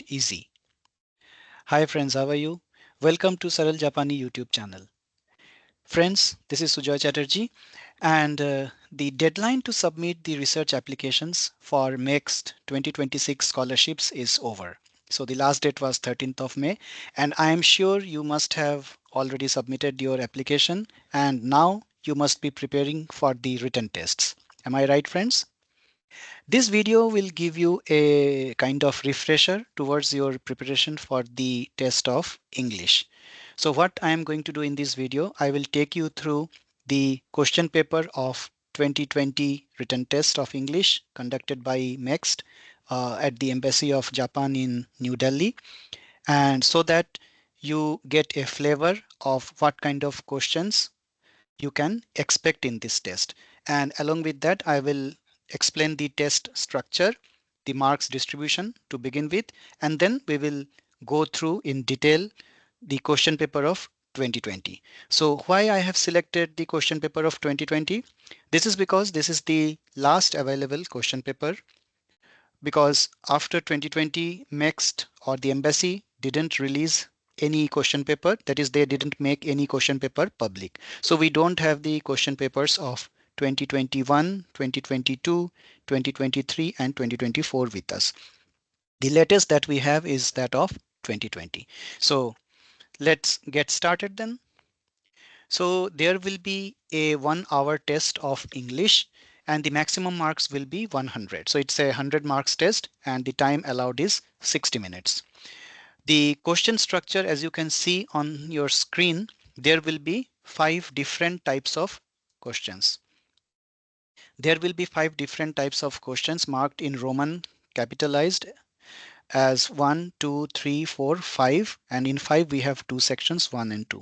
and easy. Hi friends, how are you? Welcome to Saral Japani YouTube channel. Friends, this is Sujoy Chatterjee and the deadline to submit the research applications for MEXT 2026 scholarships is over. So the last date was 13th of May and I am sure you must have already submitted your application and now you must be preparing for the written tests. Am I right, friends? This video will give you a kind of refresher towards your preparation for the test of English. So what I am going to do in this video, I will take you through the question paper of 2020 written test of English conducted by MEXT at the Embassy of Japan in New Delhi, and so that you get a flavor of what kind of questions you can expect in this test. And along with that, I will explain the test structure, the marks distribution to begin with, and then we will go through in detail the question paper of 2020. So why I have selected the question paper of 2020? This is because this is the last available question paper, because after 2020 MEXT or the embassy didn't release any question paper, that is they didn't make any question paper public. So we don't have the question papers of 2021, 2022, 2023 and 2024 with us. The latest that we have is that of 2020. So let's get started then. So there will be a 1 hour test of English and the maximum marks will be 100. So it's a 100 marks test and the time allowed is 60 minutes. The question structure, as you can see on your screen, there will be 5 different types of questions. There will be 5 different types of questions marked in Roman capitalized as 1, 2, 3, 4, 5, and in 5 we have two sections, 1 and 2.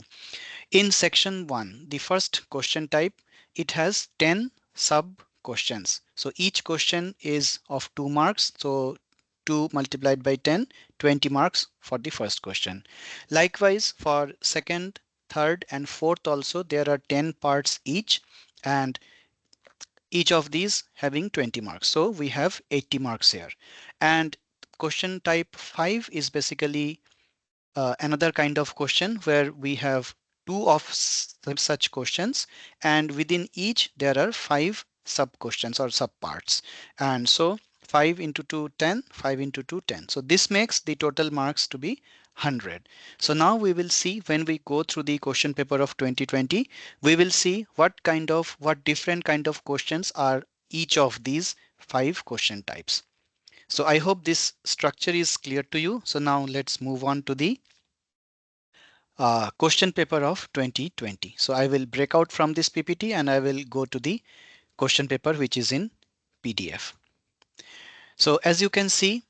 In section 1, the first question type, it has 10 sub questions. So each question is of 2 marks. So 2 multiplied by 10, 20 marks for the first question. Likewise, for second, third, and fourth also, there are 10 parts each, and each of these having 20 marks. So we have 80 marks here. And question type 5 is basically another kind of question where we have two of such questions, and within each there are 5 sub questions or sub parts, and so 5 into 2 10, 5 into 2 10. So this makes the total marks to be 100. So now we will see, when we go through the question paper of 2020, we will see what different kind of questions are each of these 5 question types. So I hope this structure is clear to you. So now let's move on to the question paper of 2020. So I will break out from this PPT and I will go to the question paper which is in PDF. So as you can see,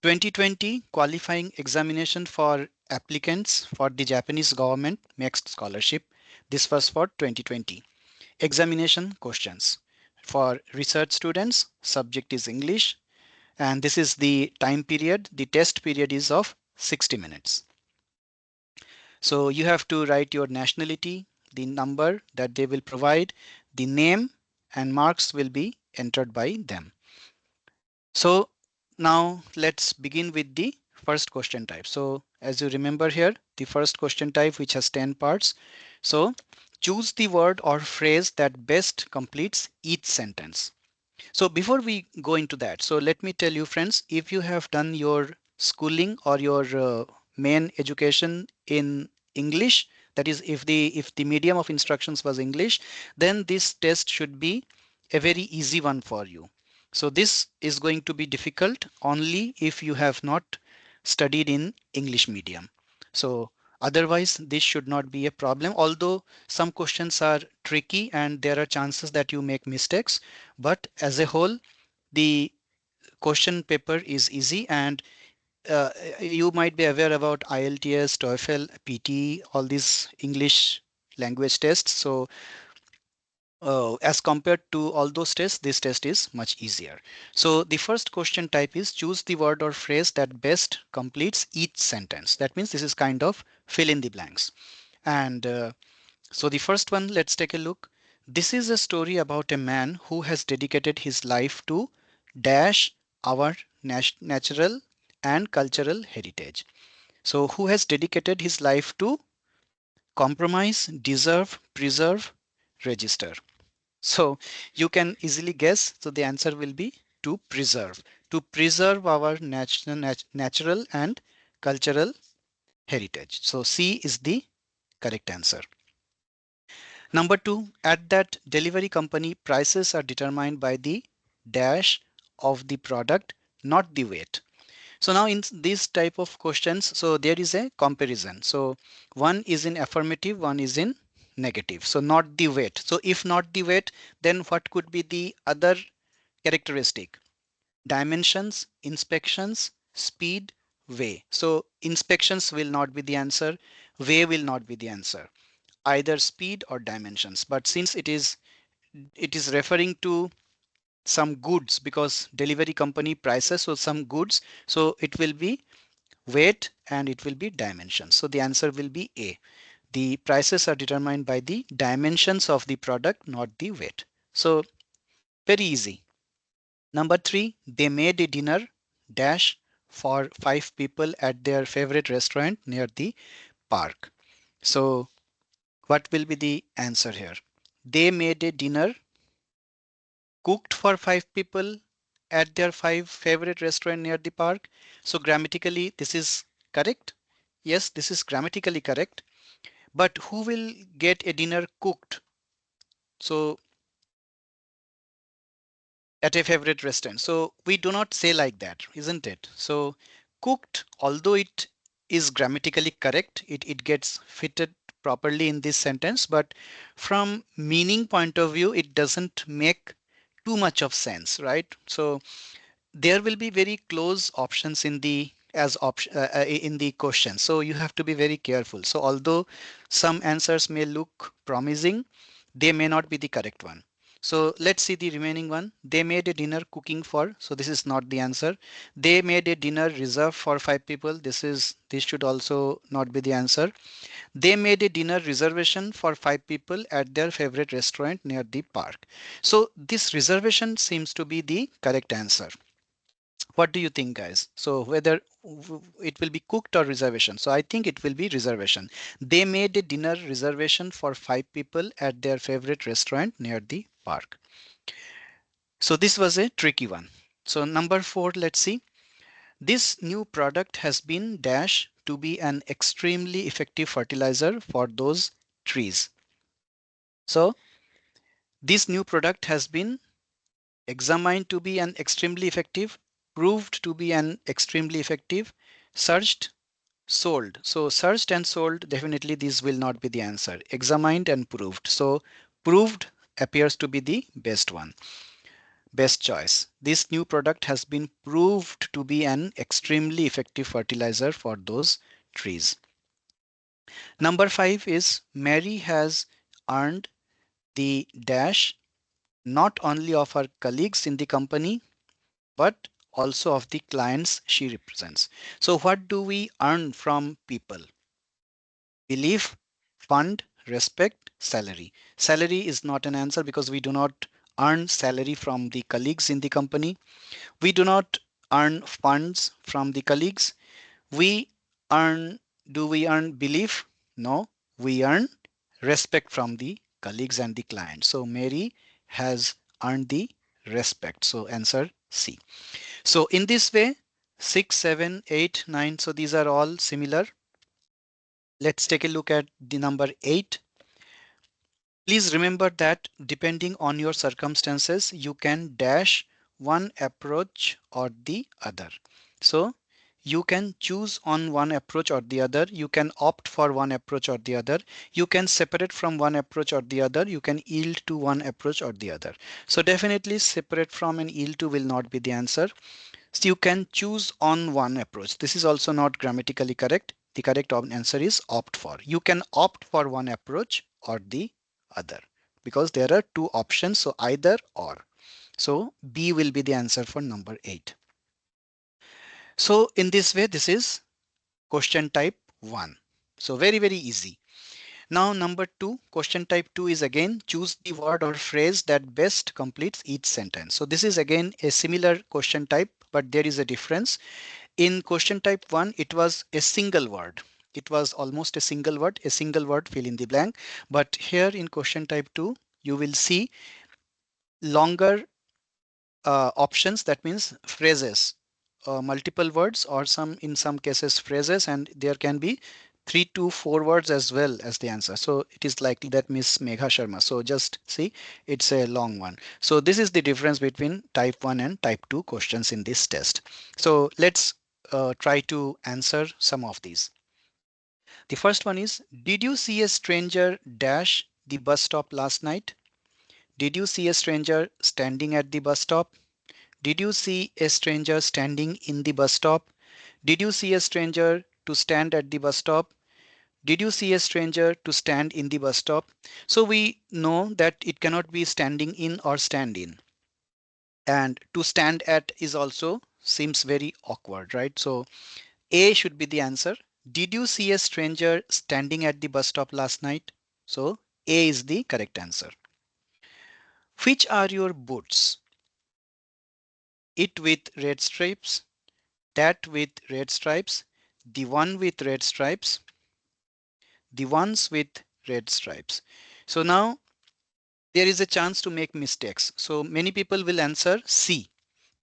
2020 qualifying examination for applicants for the Japanese government MEXT scholarship. This was for 2020. Examination questions. For research students, subject is English, and this is the time period. The test period is of 60 minutes. So you have to write your nationality, the number that they will provide, the name, and marks will be entered by them. So now let's begin with the first question type. So as you remember here, the first question type which has 10 parts. So choose the word or phrase that best completes each sentence. So before we go into that, so let me tell you friends, if you have done your schooling or your main education in English, that is if the medium of instructions was English, then this test should be a very easy one for you. So this is going to be difficult only if you have not studied in English medium. So otherwise this should not be a problem, although some questions are tricky and there are chances that you make mistakes, but as a whole the question paper is easy. And you might be aware about IELTS, TOEFL, PT, all these English language tests. So as compared to all those tests, this test is much easier. So the first question type is choose the word or phrase that best completes each sentence. That means this is kind of fill in the blanks. And so the first one, let's take a look. This is a story about a man who has dedicated his life to dash our natural and cultural heritage. So who has dedicated his life to compromise, deserve, preserve, register? So you can easily guess. So the answer will be to preserve our natural and cultural heritage. So C is the correct answer. Number two, at that delivery company, prices are determined by the dash of the product, not the weight. So now in this type of questions, so there is a comparison. So one is in affirmative, one is in negative. So not the weight. So if not the weight, then what could be the other characteristic? Dimensions, inspections, speed, weigh. So inspections will not be the answer. Weigh will not be the answer. Either speed or dimensions. But since it is referring to some goods, because delivery company prices, so some goods, so it will be weight and it will be dimensions. So the answer will be A. The prices are determined by the dimensions of the product, not the weight. So very easy. Number three, they made a dinner dash for 5 people at their favorite restaurant near the park. So what will be the answer here? They made a dinner cooked for 5 people at their five favorite restaurant near the park. So grammatically, this is correct. Yes, this is grammatically correct. But who will get a dinner cooked? So at a favorite restaurant. So we do not say like that, isn't it? So cooked, although it is grammatically correct, it gets fitted properly in this sentence, but from meaning point of view, it doesn't make too much of sense, right? So there will be very close options in the as option in the question, so you have to be very careful. So although some answers may look promising, they may not be the correct one. So let's see the remaining one. They made a dinner cooking for, so this is not the answer. They made a dinner reserved for 5 people. This should also not be the answer. They made a dinner reservation for 5 people at their favorite restaurant near the park. So this reservation seems to be the correct answer. What do you think, guys? So whether it will be cooked or reservation? So I think it will be reservation. They made a dinner reservation for 5 people at their favorite restaurant near the park. So this was a tricky one. So number four, let's see. This new product has been dash to be an extremely effective fertilizer for those trees. So this new product has been examined to be an extremely effective, proved to be an extremely effective, searched, sold. So searched and sold, definitely these will not be the answer. Examined and proved. So proved appears to be the best one, best choice. This new product has been proved to be an extremely effective fertilizer for those trees. Number five is Mary has earned the dash not only of her colleagues in the company, but also of the clients she represents. So what do we earn from people? Belief, fund, respect, salary. Salary is not an answer because we do not earn salary from the colleagues in the company. We do not earn funds from the colleagues. We earn, do we earn belief? No, we earn respect from the colleagues and the client. So Mary has earned the respect. So answer C. So in this way, 6, 7, 8, 9. So these are all similar. Let's take a look at the number 8. Please remember that depending on your circumstances, you can dash one approach or the other. So you can choose on one approach or the other. You can opt for one approach or the other. You can separate from one approach or the other. You can yield to one approach or the other. So definitely separate from and yield to will not be the answer. So you can choose on one approach. This is also not grammatically correct. The correct answer is opt for. You can opt for one approach or the other because there are two options. So either or. So B will be the answer for number 8. So in this way, this is question type 1. So very, very easy. Now number 2, question type 2 is again choose the word or phrase that best completes each sentence. So this is again a similar question type, but there is a difference. In question type 1, it was a single word. It was almost a single word, fill in the blank. But here in question type 2, you will see longer options. That means phrases, multiple words, or in some cases phrases, and there can be 3 to 4 words as well as the answer. So it is likely that Miss Megha Sharma. So just see, it's a long one. So this is the difference between type 1 and type 2 questions in this test. So let's try to answer some of these. The first one is, did you see a stranger dash the bus stop last night? Did you see a stranger standing at the bus stop? Did you see a stranger standing in the bus stop? Did you see a stranger to stand at the bus stop? Did you see a stranger to stand in the bus stop? So we know that it cannot be standing in or stand in. And to stand at is also seems very awkward, right? So A should be the answer. Did you see a stranger standing at the bus stop last night? So A is the correct answer. Which are your boots? It with red stripes, that with red stripes, the one with red stripes, the ones with red stripes. So now there is a chance to make mistakes. So many people will answer C,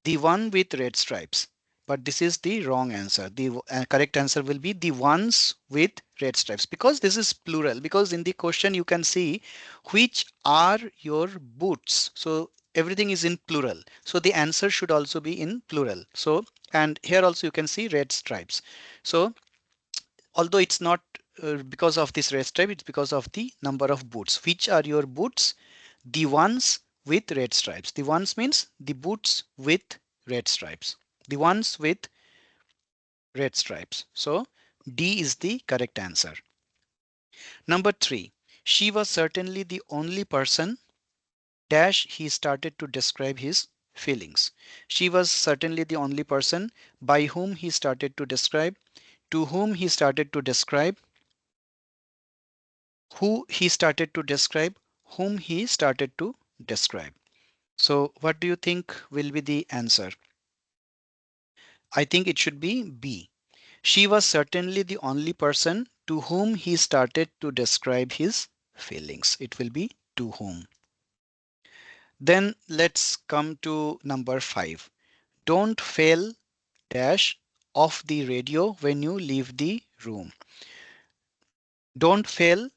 the one with red stripes. But this is the wrong answer. The correct answer will be the ones with red stripes, because this is plural. Because in the question you can see which are your boots. So everything is in plural. So the answer should also be in plural. So, and here also you can see red stripes. So although it's not because of this red stripe, it's because of the number of boots. Which are your boots? The ones with red stripes. The ones means the boots with red stripes. The ones with red stripes. So D is the correct answer. Number 3. She was certainly the only person dash he started to describe his feelings. She was certainly the only person by whom he started to describe, to whom he started to describe, who he started to describe, whom he started to describe. So what do you think will be the answer? I think it should be B. She was certainly the only person to whom he started to describe his feelings. It will be to whom. Then let's come to number 5. Don't fail dash off the radio when you leave the room. Don't fail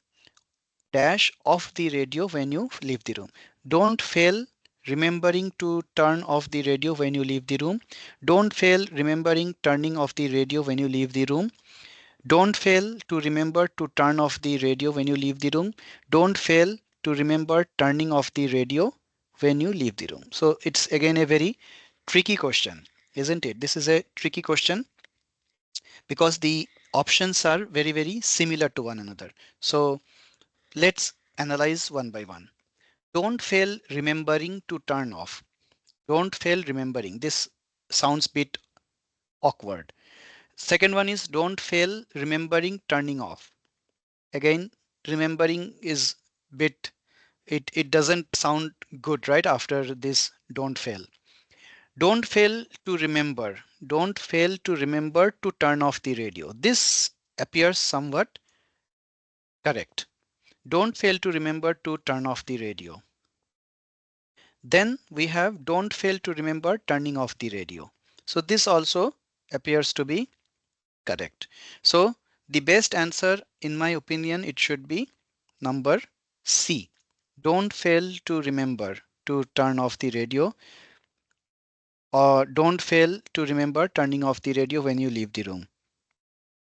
dash off the radio when you leave the room. Don't fail remembering to turn off the radio when you leave the room. Don't fail remembering turning off the radio when you leave the room. Don't fail to remember to turn off the radio when you leave the room. Don't fail to remember turning off the radio when you leave the room. So it's again a very tricky question, isn't it? This is a tricky question because the options are very similar to one another. So let's analyze one by one. Don't fail remembering to turn off. Don't fail remembering. This sounds bit awkward. Second one is don't fail remembering turning off. Again, remembering is bit, it doesn't sound good right after this don't fail. Don't fail to remember. Don't fail to remember to turn off the radio. This appears somewhat correct. Don't fail to remember to turn off the radio. Then we have don't fail to remember turning off the radio. So this also appears to be correct. So the best answer in my opinion, it should be number C. Don't fail to remember to turn off the radio, or don't fail to remember turning off the radio when you leave the room.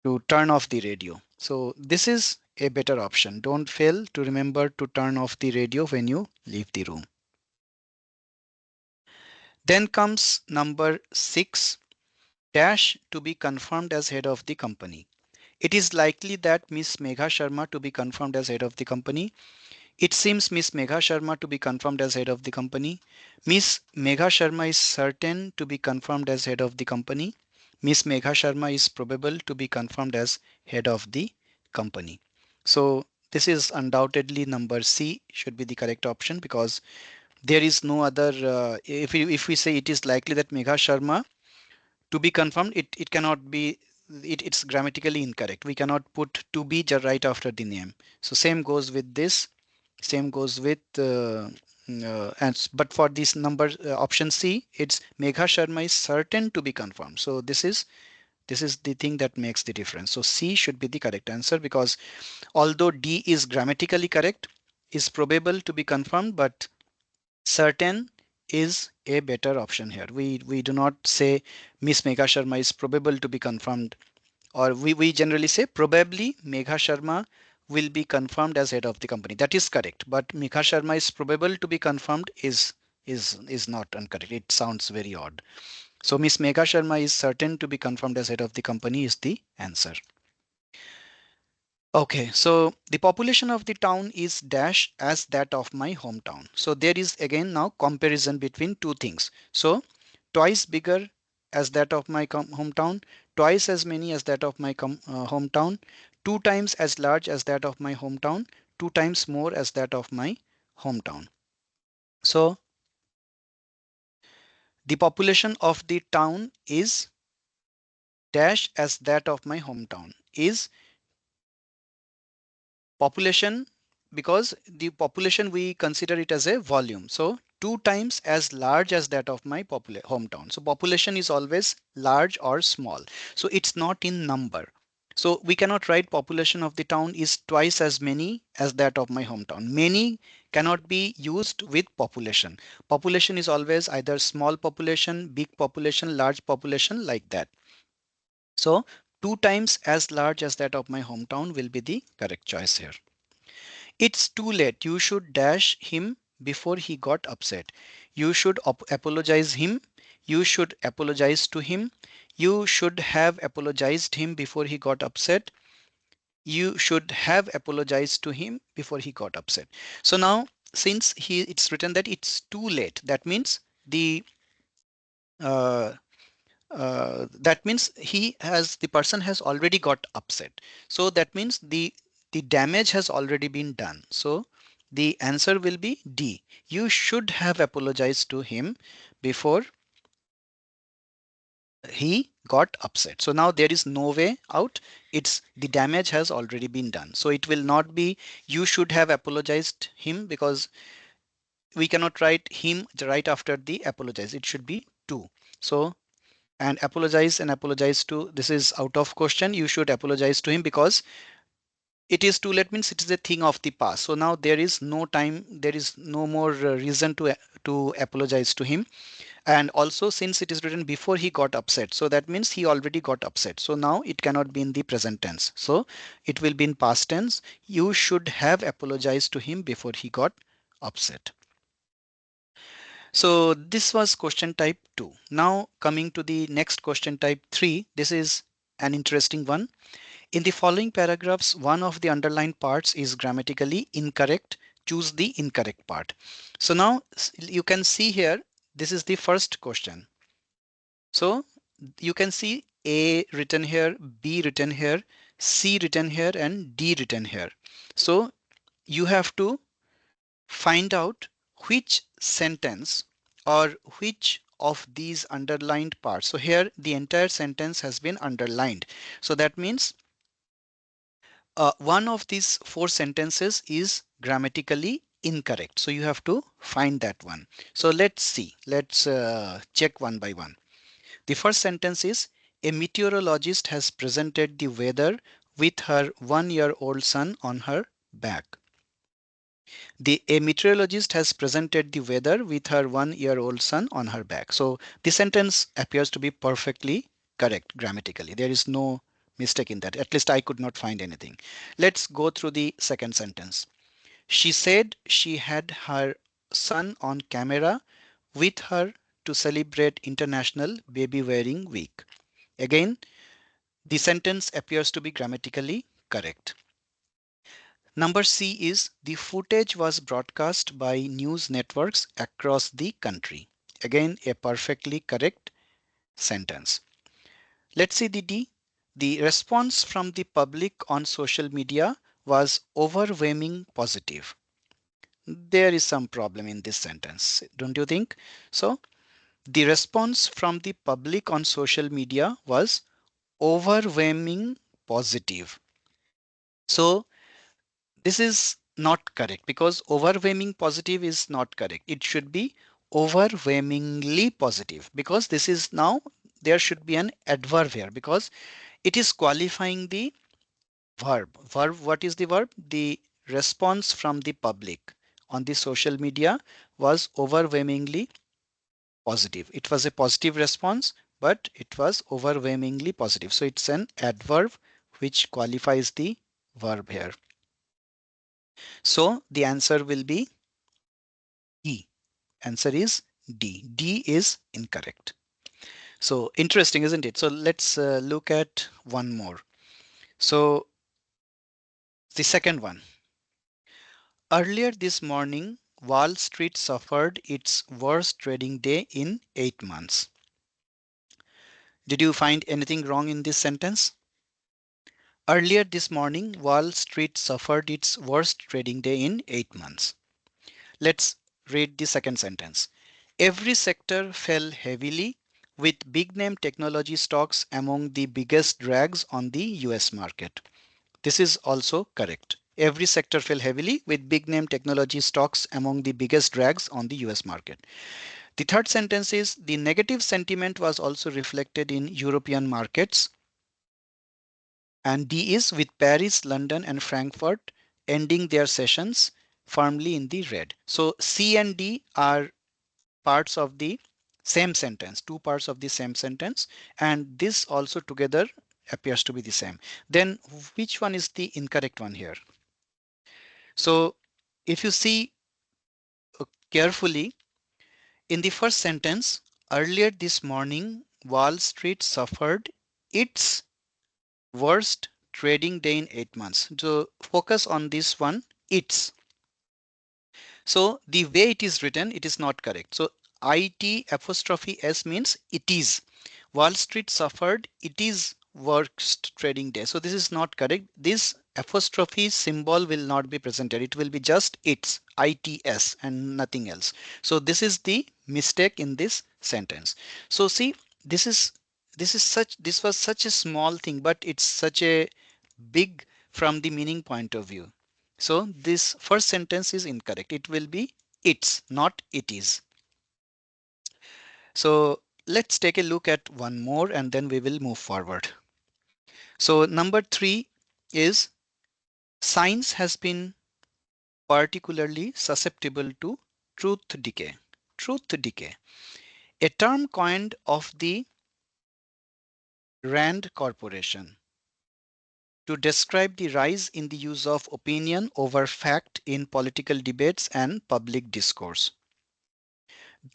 To turn off the radio. So this is a better option. Don't fail to remember to turn off the radio when you leave the room. Then comes number 6, dash to be confirmed as head of the company. It is likely that Miss Megha Sharma to be confirmed as head of the company. It seems Miss Megha Sharma to be confirmed as head of the company. Miss Megha Sharma is certain to be confirmed as head of the company. Miss Megha Sharma is probable to be confirmed as head of the company. So this is undoubtedly number C should be the correct option, because there is no other, if we say it is likely that Megha Sharma To be confirmed, it cannot be, it's grammatically incorrect. We cannot put to be right after the name. So same goes with this, same goes with but for this number option C, it's Megha Sharma is certain to be confirmed. So this is the thing that makes the difference. So C should be the correct answer, because although D is grammatically correct, is probable to be confirmed, but certain is a better option here. We do not say Miss Megha Sharma is probable to be confirmed, or we generally say probably Megha Sharma will be confirmed as head of the company. That is correct, but Megha Sharma is probable to be confirmed is not incorrect. It sounds very odd. So Miss Megha Sharma is certain to be confirmed as head of the company is the answer. Okay, so the population of the town is dash as that of my hometown. So there is again now comparison between two things. So twice bigger as that of my hometown, twice as many as that of my hometown, two times as large as that of my hometown, two times more as that of my hometown. So the population of the town is dash as that of my hometown is population, because the population we consider it as a volume. So two times as large as that of my hometown. So population is always large or small. So it's not in number. So we cannot write population of the town is twice as many as that of my hometown. Many cannot be used with population. Population is always either small population, big population, large population, like that. So two times as large as that of my hometown will be the correct choice here. It's too late. You should dash him before he got upset. You should apologize him. You should apologize to him. You should have apologized him before he got upset. You should have apologized to him before he got upset. So now, since it's written that it's too late, that means uh, the person has already got upset. So that means the damage has already been done. So the answer will be D. You should have apologized to him before he got upset. So now there is no way out. It's the damage has already been done. So it will not be you should have apologized him, because we cannot write him right after the apologize. It should be to. So and apologize to, this is out of question. You should apologize to him, because it is too late means it is a thing of the past. So now there is no time, there is no more reason to apologize to him. And also, since it is written before he got upset, so that means he already got upset. So now it cannot be in the present tense, so it will be in past tense. You should have apologized to him before he got upset. So this was question type 2. Now coming to the next question type 3, this is an interesting one. In the following paragraphs, one of the underlined parts is grammatically incorrect. Choose the incorrect part. So now you can see here, this is the first question. So you can see A written here, B written here, C written here, and D written here. So you have to find out which sentence or which of these underlined parts. So here the entire sentence has been underlined. So that means one of these four sentences is grammatically incorrect. So you have to find that one. So let's see. Let's check one by one. The first sentence is, a meteorologist has presented the weather with her 1-year-old son on her back. A meteorologist has presented the weather with her 1-year-old son on her back. So the sentence appears to be perfectly correct grammatically. There is no mistake in that. At least I could not find anything. Let's go through the second sentence. She said she had her son on camera with her to celebrate International Baby Wearing Week. Again, the sentence appears to be grammatically correct. Number C is, the footage was broadcast by news networks across the country. Again, a perfectly correct sentence. Let's see the D. The response from the public on social media was overwhelming positive. There is some problem in this sentence, don't you think? So The response from the public on social media was overwhelming positive. So this is not correct because overwhelming positive is not correct. It should be overwhelmingly positive because this is now there should be an adverb here because it is qualifying the verb. Verb, what is the verb? The response from the public on the social media was overwhelmingly positive. It was a positive response, but it was overwhelmingly positive. So it's an adverb which qualifies the verb here. So the answer will be D. Answer is D. D is incorrect. So interesting, isn't it? So let's look at one more. So the second one. Earlier this morning, Wall Street suffered its worst trading day in 8 months. Did you find anything wrong in this sentence? Earlier this morning, Wall Street suffered its worst trading day in 8 months. Let's read the second sentence. Every sector fell heavily, with big name technology stocks among the biggest drags on the US market. This is also correct. Every sector fell heavily, with big name technology stocks among the biggest drags on the US market. The third sentence is the negative sentiment was also reflected in European markets. And D is with Paris, London, and Frankfurt ending their sessions firmly in the red. So C and D are parts of the same sentence, two parts of the same sentence, and this also together appears to be the same. Then which one is the incorrect one here? So if you see carefully in the first sentence, earlier this morning, Wall Street suffered its worst trading day in 8 months. So focus on this one, its. So the way it is written, it is not correct. So IT apostrophe S means it is. Wall Street suffered it is worst trading day. So this is not correct. This apostrophe symbol will not be presented. It will be just its, ITS, and nothing else. So this is the mistake in this sentence. So see, this is this was such a small thing, but it's such a big from the meaning point of view. So this first sentence is incorrect. It will be it's, not it is. So let's take a look at one more and then we will move forward. So number 3 is science has been particularly susceptible to truth decay. Truth decay, a term coined of the Rand Corporation to describe the rise in the use of opinion over fact in political debates and public discourse.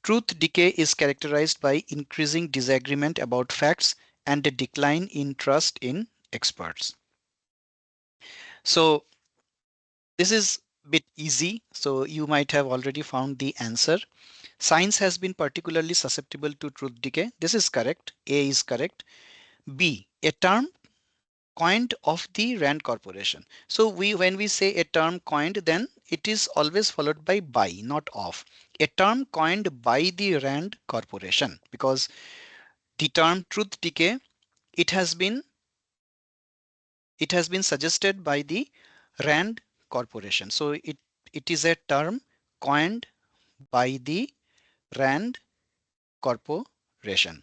Truth decay is characterized by increasing disagreement about facts and a decline in trust in experts. So this is a bit easy. So you might have already found the answer. Science has been particularly susceptible to truth decay. This is correct. A is correct. B, a term coined of the Rand Corporation. So when we say a term coined, then it is always followed by, not of. A term coined by the Rand Corporation, because the term truth decay, it has been suggested by the Rand Corporation. So it is a term coined by the Rand Corporation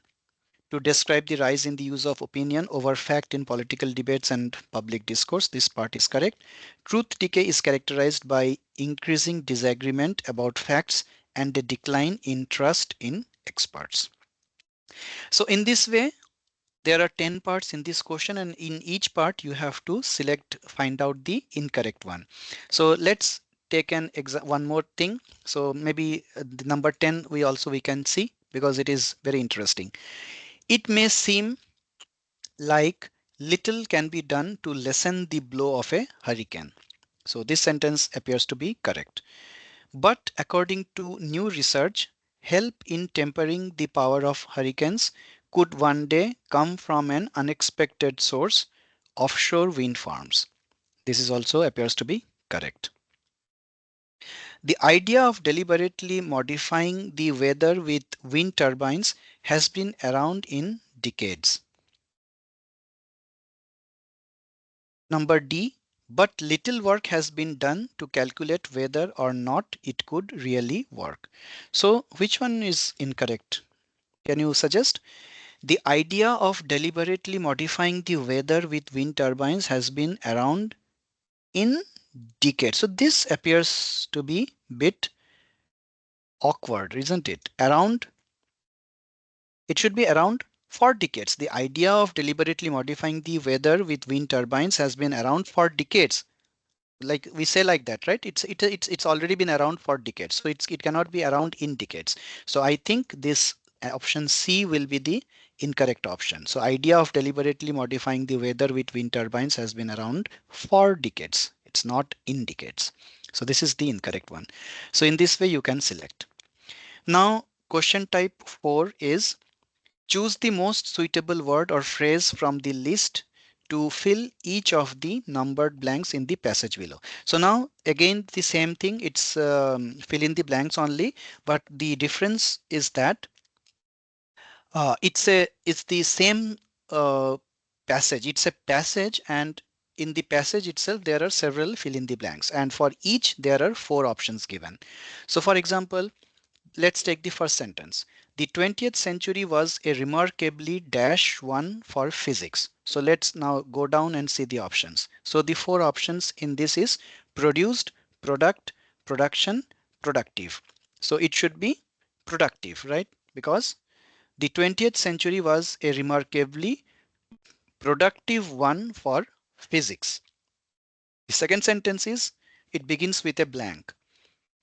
to describe the rise in the use of opinion over fact in political debates and public discourse. This part is correct. Truth decay is characterized by increasing disagreement about facts and a decline in trust in experts. So in this way, there are 10 parts in this question, and in each part you have to find out the incorrect one. So let's take one more thing. So maybe the number 10 we can see because it is very interesting. It may seem like little can be done to lessen the blow of a hurricane. So this sentence appears to be correct. But according to new research, help in tempering the power of hurricanes could one day come from an unexpected source, offshore wind farms. This is also appears to be correct. The idea of deliberately modifying the weather with wind turbines has been around in decades. Number D, but little work has been done to calculate whether or not it could really work. So which one is incorrect? Can you suggest? The idea of deliberately modifying the weather with wind turbines has been around in decades. So this appears to be bit awkward, isn't it? Around, it should be around for decades. The idea of deliberately modifying the weather with wind turbines has been around for decades. Like we say like that, right? It's already been around for decades. So it cannot be around in decades. So I think this option C will be the incorrect option. So idea of deliberately modifying the weather with wind turbines has been around for decades. It's not in decades. So this is the incorrect one. So in this way you can select. Now question type 4 is choose the most suitable word or phrase from the list to fill each of the numbered blanks in the passage below. So now again the same thing, it's fill in the blanks only, but the difference is that it's the same passage. It's a passage, and in the passage itself there are several fill in the blanks, and for each there are 4 options given. So for example, let's take the first sentence. The 20th century was a remarkably dash one for physics. So let's now go down and see the options. So the 4 options in this is produced, product, production, productive. So it should be productive, right? Because the 20th century was a remarkably productive one for physics. The second sentence is it begins with a blank.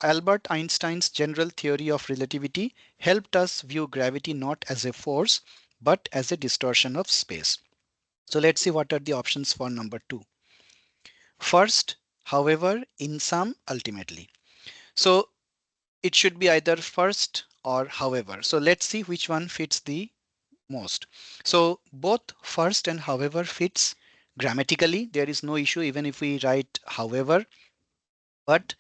Albert Einstein's general theory of relativity helped us view gravity not as a force but as a distortion of space. So let's see what are the options for number 2. First, however, in some, ultimately. So it should be either first or however. So let's see which one fits the most. So both first and however fits grammatically. There is no issue even if we write however. But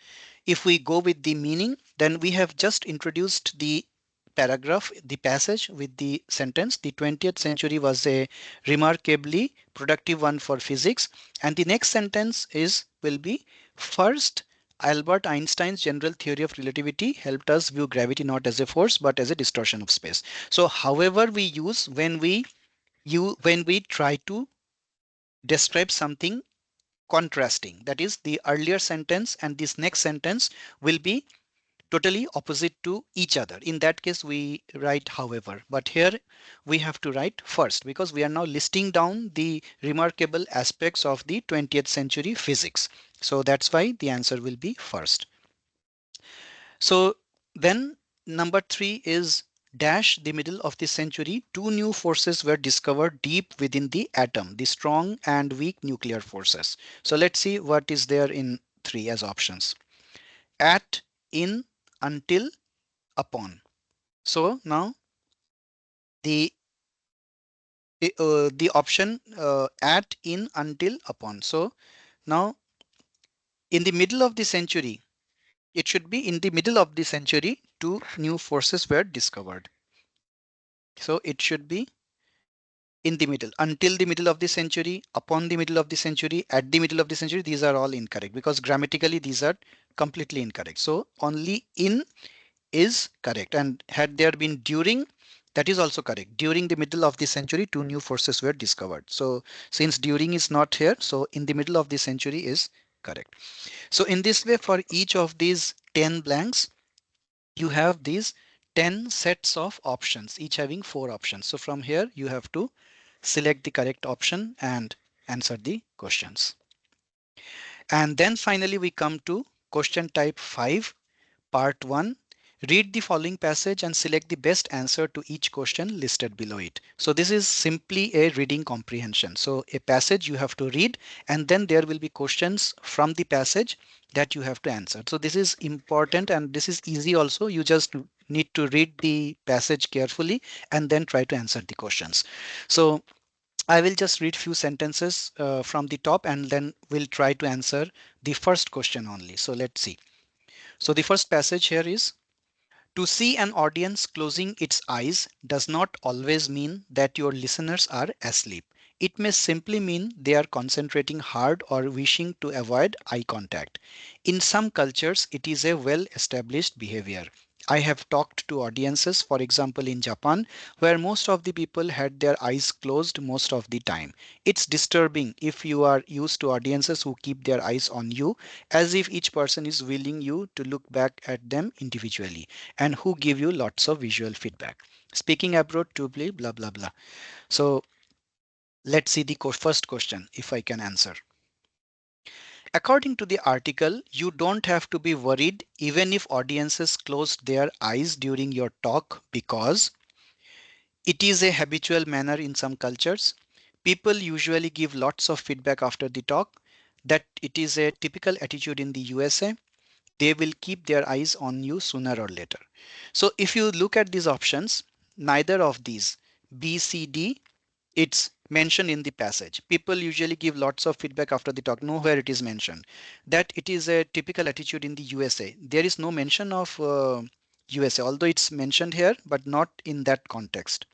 if we go with the meaning, then we have just introduced the paragraph, the passage with the sentence. The 20th century was a remarkably productive one for physics. And the next sentence is will be first, Albert Einstein's general theory of relativity helped us view gravity not as a force but as a distortion of space. So however we use when we try to describe something contrasting, that is the earlier sentence and this next sentence will be totally opposite to each other. In that case we write however, but here we have to write first because we are now listing down the remarkable aspects of the 20th century physics. So that's why the answer will be first. So then number 3 is dash the middle of the century, 2 new forces were discovered deep within the atom, the strong and weak nuclear forces. So let's see what is there in 3 as options. At, in, until, upon. So now the the option at, in, until, upon. So now in the middle of the century, it should be in the middle of the century, 2 new forces were discovered. So it should be in the middle, until the middle of the century, upon the middle of the century, at the middle of the century. These are all incorrect because grammatically these are completely incorrect. So only in is correct, and had there been during, that is also correct. During the middle of the century, 2 new forces were discovered. So since during is not here, so in the middle of the century is correct. So in this way, for each of these 10 blanks, you have these 10 sets of options, each having 4 options. So from here you have to select the correct option and answer the questions. And then finally we come to question type 5, part 1. Read the following passage and select the best answer to each question listed below it. So this is simply a reading comprehension. So a passage you have to read, and then there will be questions from the passage that you have to answer. So this is important and this is easy also. You just need to read the passage carefully and then try to answer the questions. So I will just read few sentences from the top and then we'll try to answer the first question only. So let's see. So the first passage here is: to see an audience closing its eyes does not always mean that your listeners are asleep. It may simply mean they are concentrating hard or wishing to avoid eye contact. In some cultures, it is a well established behavior. I have talked to audiences, for example, in Japan, where most of the people had their eyes closed most of the time. It's disturbing if you are used to audiences who keep their eyes on you, as if each person is willing you to look back at them individually, and who give you lots of visual feedback. Speaking abroad to play blah blah blah. So let's see the first question if I can answer. According to the article, you don't have to be worried even if audiences close their eyes during your talk because it is a habitual manner in some cultures. People usually give lots of feedback after the talk, that it is a typical attitude in the USA. They will keep their eyes on you sooner or later. So if you look at these options, neither of these, B, C, D, it's mentioned in the passage. People usually give lots of feedback after the talk. Nowhere it is mentioned that it is a typical attitude in the USA. There is no mention of USA, although it's mentioned here, but not in that context.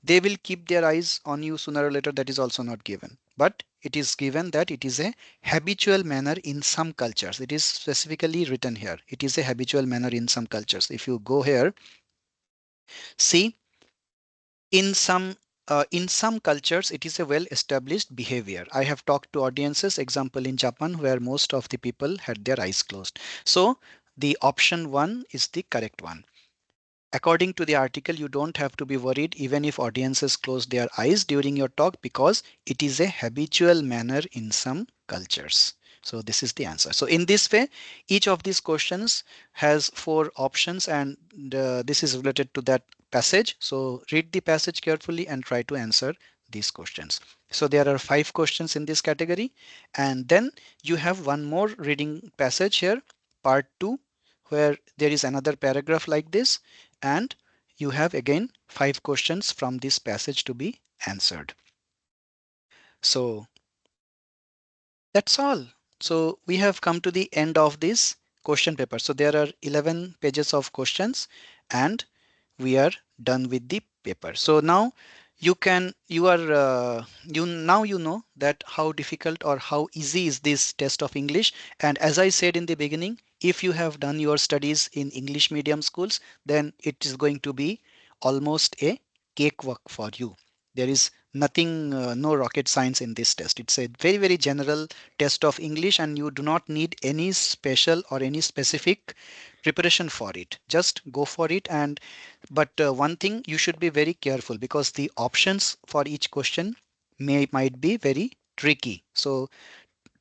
They will keep their eyes on you sooner or later, that is also not given, but it is given that it is a habitual manner in some cultures. It is specifically written here, it is a habitual manner in some cultures. If you go here, see, in some cultures it is a well established behavior. I have talked to audiences, example in Japan, where most of the people had their eyes closed. So the option 1 is the correct one. According to the article, you don't have to be worried even if audiences close their eyes during your talk because it is a habitual manner in some cultures. So this is the answer. So in this way, each of these questions has 4 options, and this is related to that passage. So read the passage carefully and try to answer these questions. So there are 5 questions in this category, and then you have one more reading passage here, part 2, where there is another paragraph like this, and you have again 5 questions from this passage to be answered. So that's all. So we have come to the end of this question paper. So there are 11 pages of questions and we are done with the paper. So now you know that how difficult or how easy is this test of English. And as I said in the beginning, if you have done your studies in English medium schools, then it is going to be almost a cakewalk for you. There is nothing, no rocket science in this test. It's a very, very general test of English, and you do not need any special or any specific preparation for it. Just go for it. And but one thing, you should be very careful because the options for each question might be very tricky. So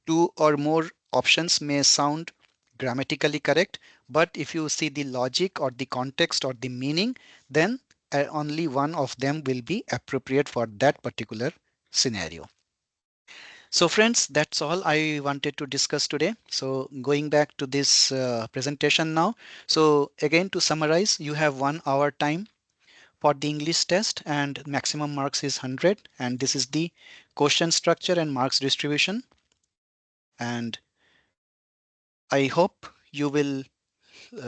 2 or more options may sound grammatically correct, but if you see the logic or the context or the meaning, then only one of them will be appropriate for that particular scenario. So friends, that's all I wanted to discuss today. So going back to this presentation now. So again, to summarize, you have 1 hour time for the English test and maximum marks is 100, and this is the question structure and marks distribution. And I hope you will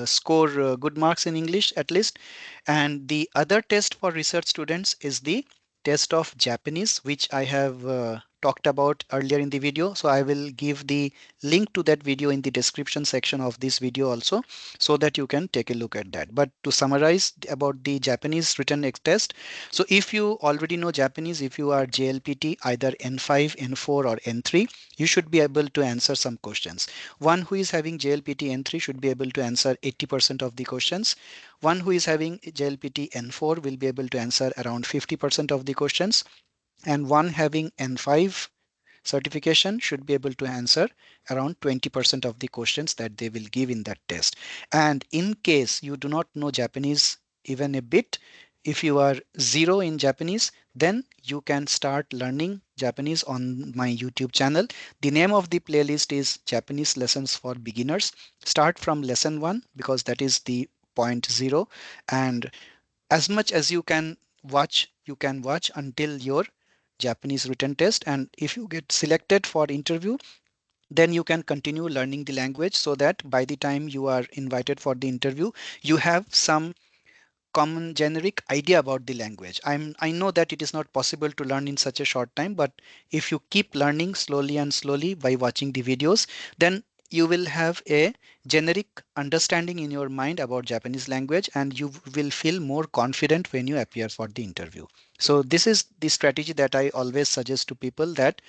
score good marks in English at least. And the other test for research students is the test of Japanese, which I have talked about earlier in the video. So I will give the link to that video in the description section of this video also, so that you can take a look at that. But to summarize about the Japanese written test, so if you already know Japanese, if you are JLPT either N5, N4 or N3, you should be able to answer some questions. One who is having JLPT N3 should be able to answer 80% of the questions. One who is having JLPT N4 will be able to answer around 50% of the questions. And one having N5 certification should be able to answer around 20% of the questions that they will give in that test. And in case you do not know Japanese even a bit, if you are zero in Japanese, then you can start learning Japanese on my YouTube channel. The name of the playlist is Japanese Lessons for Beginners. Start from lesson 1 because that is the point 0, and as much as you can watch until your Japanese written test. And if you get selected for interview, then you can continue learning the language so that by the time you are invited for the interview, you have some common generic idea about the language. I know that it is not possible to learn in such a short time, but if you keep learning slowly and slowly by watching the videos, then you will have a generic understanding in your mind about Japanese language, and you will feel more confident when you appear for the interview. So this is the strategy that I always suggest to people, that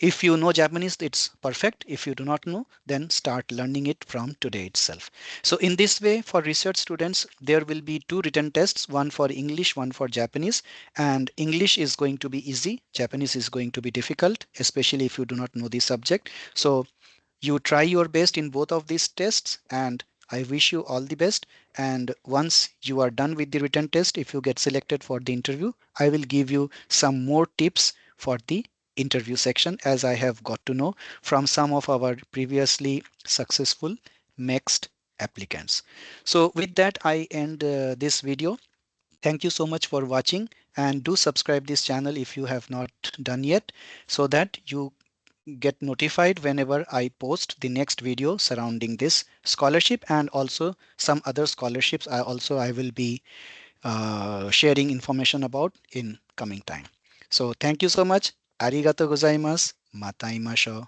if you know Japanese, it's perfect. If you do not know, then start learning it from today itself. So in this way, for research students, there will be two written tests, one for English, one for Japanese. And English is going to be easy. Japanese is going to be difficult, especially if you do not know the subject. So you try your best in both of these tests, and I wish you all the best. And once you are done with the written test, if you get selected for the interview, I will give you some more tips for the interview section, as I have got to know from some of our previously successful MEXT applicants. So with that, I end this video. Thank you so much for watching, and do subscribe this channel if you have not done yet, so that you get notified whenever I post the next video surrounding this scholarship, and also some other scholarships I will be sharing information about in coming time. So thank you so much. Arigato gozaimasu. Mata imashou.